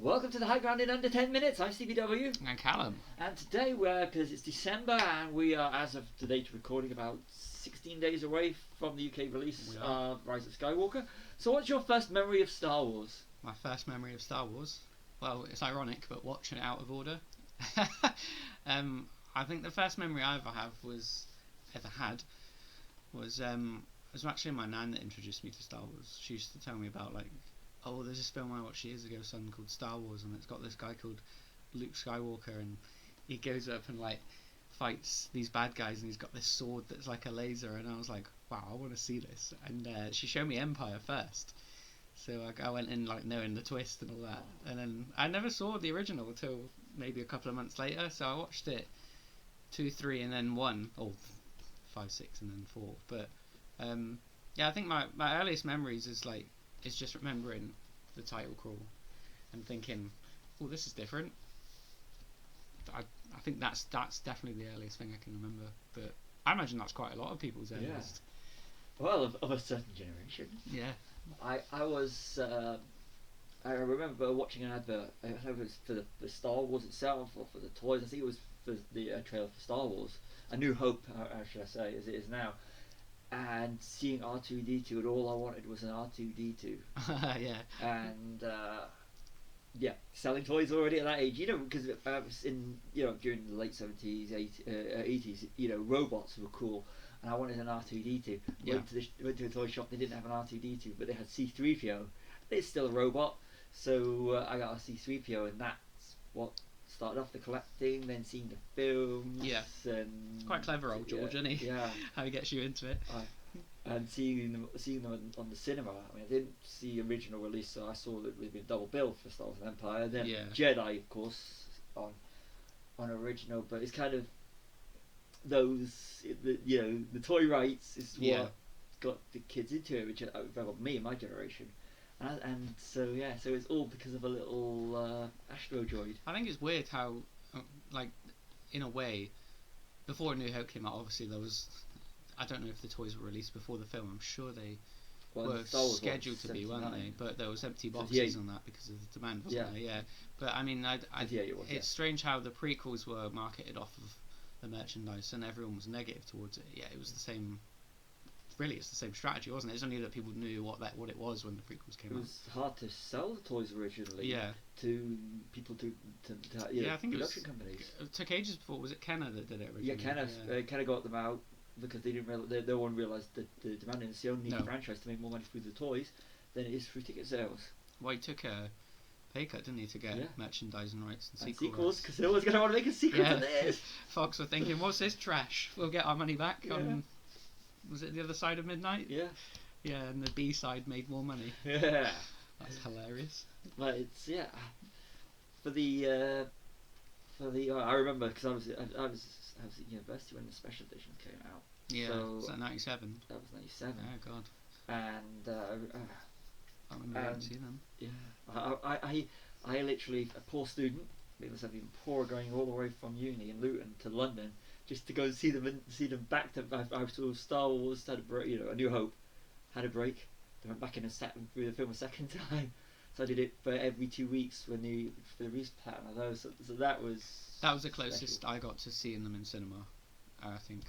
Welcome to the High Ground in under 10 minutes. I'm CBW. And Callum. And today because it's December and we are, as of today's recording, about 16 days away from the UK release of Rise of Skywalker. So what's your first memory of Star Wars? My first memory of Star Wars? Well, it's ironic, but watching it out of order. I think the first memory I ever had was actually my nan that introduced me to Star Wars. She used to tell me about, like, oh, there's this film I watched years ago, son, called Star Wars, and it's got this guy called Luke Skywalker, and he goes up and, like, fights these bad guys, and he's got this sword that's like a laser, and I was like, wow, I want to see this. And she showed me Empire first, so I went in, like, knowing the twist and all that, and then I never saw the original until maybe a couple of months later, so I watched it 2, 3, and then 1, or 5, 6, and then 4. But yeah, I think my earliest memories is just remembering the title crawl and thinking, oh, this is different. I think that's definitely the earliest thing I can remember, but I imagine that's quite a lot of people's earliest. Well, of a certain generation. Yeah. I remember watching an advert. I don't know if it was for the Star Wars itself or for the toys. I think it was for the trailer for Star Wars, A New Hope, how should I say, as it is now. And seeing R2D2, and all I wanted was an R2D2. Yeah. And selling toys already at that age, because I was in, during the late 70s, 80s, robots were cool, and I wanted an R2D2. Yeah. Went to a toy shop. They didn't have an R2D2, but they had C3PO. It's still a robot, so I got a C3PO, and that's what started off the collecting. Then seeing the films. Yeah. And it's quite clever, old George, isn't he? Yeah. How he gets you into it. And seeing them on the cinema. I mean, I didn't see the original release, so I saw that we'd been double billed for Star Wars and Empire. And then Jedi, of course, on original. But it's kind of the toy rights is what got the kids into it, which got me and my generation. And so it's all because of a little Astro Droid. I think it's weird how, in a way, before A New Hope came out, obviously there was, I don't know if the toys were released before the film. I'm sure they were scheduled to be, weren't they? But there was empty boxes on that because of the demand, wasn't there? Yeah. But I mean, it's strange how the prequels were marketed off of the merchandise and everyone was negative towards it. Yeah, it was the same. Really, it's the same strategy, wasn't it? It's only that people knew what it was when the prequels came out. It was hard to sell the toys originally. Yeah. To people to I think production companies. It took ages before. Was it Kenner that did it originally? Yeah, Kenner got them out because they didn't realize, no one realised that the demand, and it's the only franchise to make more money through the toys than it is through ticket sales. Well, he took a pay cut, didn't he, to get merchandising rights and sequels, because no one's going to want to make a sequel to this. Fox were thinking, what's this trash? We'll get our money back on... Was it The Other Side of Midnight? Yeah. Yeah, and the B side made more money. Yeah. That's hilarious. But it's for the I remember because I was at university when the special editions came out. Yeah. So was that 97? That was 97. Oh God. And I remember going to see them. Yeah. I literally, a poor student, made myself even poorer, going all the way from uni in Luton to London just to go and see them back to. I saw Star Wars, had a break, A New Hope, had a break. They went back in and sat through the film a second time. So I did it for every 2 weeks for the release pattern of those. So that was the closest special I got to seeing them in cinema. I think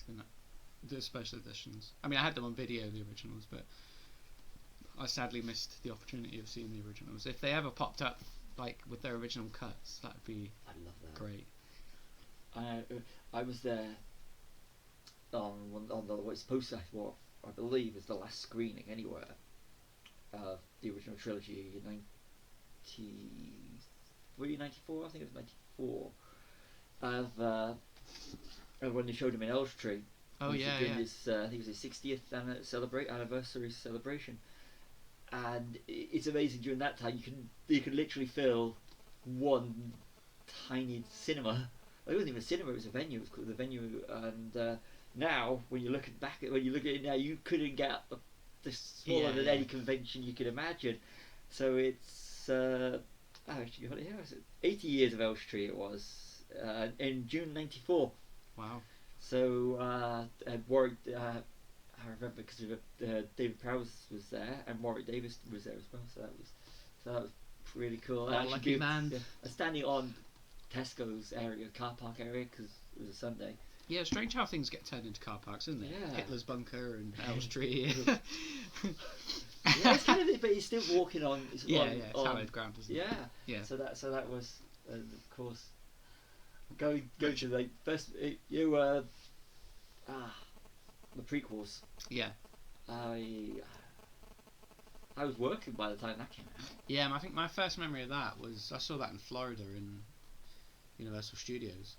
the special editions. I mean, I had them on video, the originals, but I sadly missed the opportunity of seeing the originals. If they ever popped up with their original cuts, that'd be great. I was there on what's supposed to, what I believe is the last screening anywhere of the original trilogy in 94, I think it was 94, of when they showed him in Elstree. Oh yeah, doing this, I think it was his 60th anniversary celebration, and it's amazing. During that time, you can literally fill one tiny cinema. It wasn't even a cinema; it was a venue. It was called the venue. And now, when you look at it now, you couldn't get the smaller than any convention you could imagine. So it's I actually got it here. 80 years of Elstree it was in June '94. Wow. So Warwick, I remember because David Prowse was there and Warwick Davis was there as well. So that was really cool. Oh, Actually lucky be- man. Yeah, standing on Tesco's area, car park area, because it was a Sunday. Yeah, strange how things get turned into car parks, isn't it? Yeah. Hitler's bunker and Elstree. Yeah, it's kind of, but he's still walking on. Yeah, on, it's on, hallowed ground, isn't it? Yeah. Yeah. So that was, of course, go to the first the prequels. Yeah. I was working by the time that came out. Yeah, I think my first memory of that was I saw that in Florida in Universal Studios.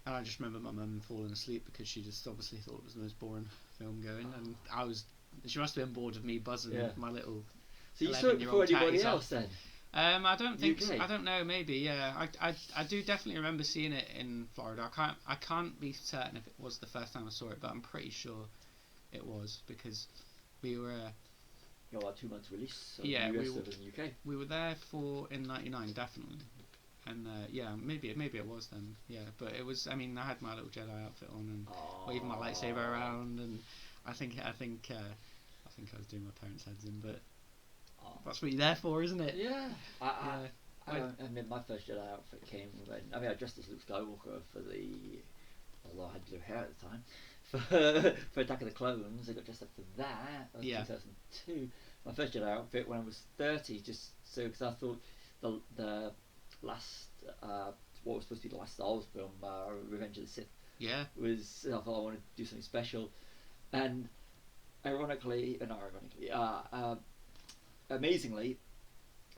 And I just remember my mum falling asleep because she just obviously thought it was the most boring film going, and she must have been bored of me buzzing my little. So you saw it before anybody else then? I don't think so. UK? I don't know. Maybe yeah. I do definitely remember seeing it in Florida. I can't be certain if it was the first time I saw it, but I'm pretty sure it was because we were. Got about 2 months release. So Yeah, in the US we over in the UK. We were there in '99 definitely, and yeah, maybe it was then. Yeah, but it was. I mean, I had my little Jedi outfit on and waving my lightsaber around, and I think I was doing my parents' heads in, but that's what you're there for, isn't it? Yeah. I mean, my first Jedi outfit came when I dressed as Luke Skywalker although I had blue hair at the time. For Attack of the Clones, I got dressed up for that. That was 2002. My first Jedi outfit when I was 30, just so because I thought the last what was supposed to be the last Star Wars film, Revenge of the Sith, was I thought I wanted to do something special, and amazingly,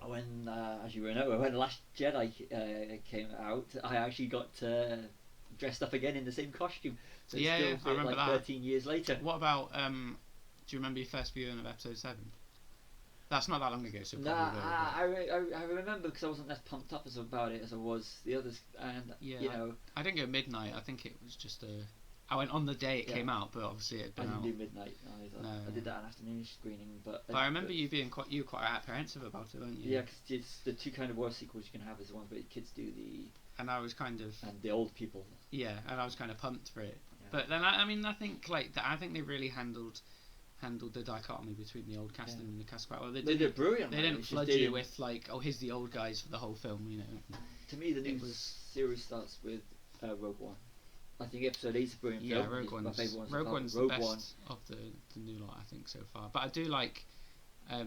when as you know, when Last Jedi came out, I actually got dressed up again in the same costume. So I remember like that. 13 years later. What about do you remember your first viewing of Episode 7? That's not that long ago, so probably I remember because I wasn't as pumped up about it as I was the others, and I didn't go midnight. I think it was just I went on the day it came out, but obviously it had been out. I didn't do midnight either. No. I did that an afternoon screening, but I remember you being quite apprehensive about it, weren't you? Yeah, because it's the two kind of worst sequels you can have is the ones where kids do and I was kind of and the old people. Yeah, and I was kind of pumped for it. Yeah. But then I think I think they really handled the dichotomy between the old cast and the new cast quite well. They did brilliant. They didn't flood you with like, oh, here's the old guys for the whole film, you know. To me, the new series starts with Rogue One. I think Episode 8 is a brilliant film. Yeah, Rogue One's the best of the new lot, I think, so far. But I do like I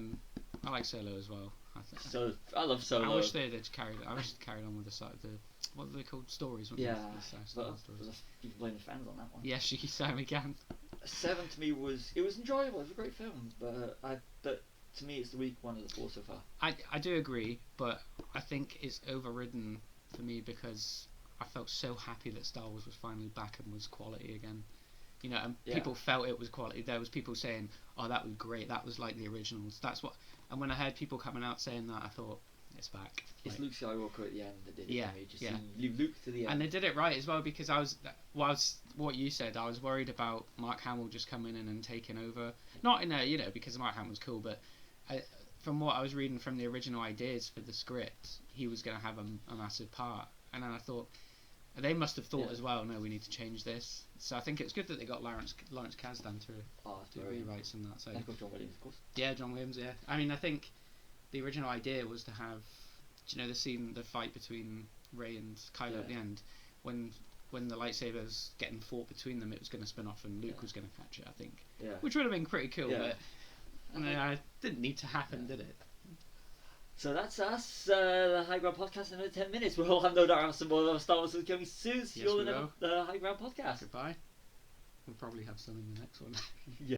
like Solo as well. I love Solo. I wish they'd carried on with the what are they called, stories? Yeah, but you can blame the fans on that one. Yes, you certainly can. 7 to me was enjoyable. It was a great film, but to me it's the weak one of the 4 so far. I do agree, but I think it's overridden for me because I felt so happy that Star Wars was finally back and was quality again. You know, and people felt it was quality. There was people saying, "Oh, that was great. That was like the originals." That's what. And when I heard people coming out saying that, I thought, "It's back." It's Luke Skywalker at the end that did it. Yeah, Luke to the end. And they did it right as well because what you said. I was worried about Mark Hamill just coming in and taking over. Not in a because Mark Hamill was cool, but from what I was reading from the original ideas for the script, he was going to have a massive part. And then I thought. They must have thought as well, no, we need to change this. So I think it's good that they got Lawrence Kasdan to do rewrites and that. So John Williams, of course. Yeah, John Williams, yeah. I mean, I think the original idea was to have, the fight between Rey and Kylo at the end, when the lightsabers getting fought between them, it was going to spin off and Luke was going to catch it, I think. Yeah. Which would have been pretty cool, but it didn't need to happen, did it? So that's us, the High Ground Podcast in another 10 minutes. We'll have no doubt have some more Star Wars coming soon. See you all in the High Ground Podcast. Goodbye. We'll probably have some in the next one. Yeah.